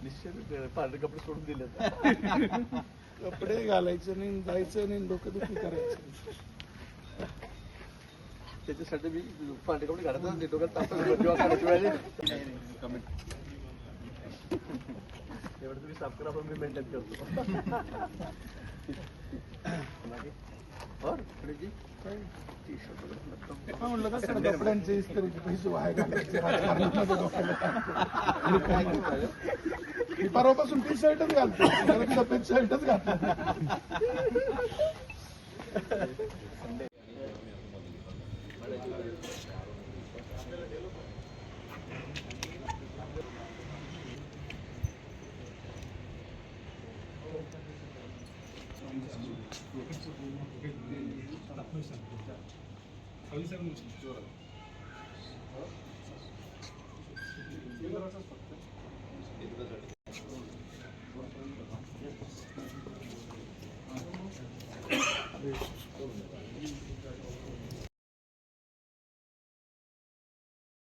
निश्चित पांढरे कपडे सोडून दिले. कपडे घालायचे नाही, जायचं नाही, डोकंदुखी करायचं. त्याच्यासाठी मी पांढरे कपडे घालत नाही, डोक्यात तापलं काढायची वेळ कमेंट एवढं तुम्ही साफ करा, पण मी मेंटेन करतो. म्हणलं कसं कपड्यांचे इस्त्रीचे पैसे वाया घालायचे राजकारणामध्ये डोक्याला मी परवापासून टी शर्टच घालतो, सफेद शर्टच घालतो.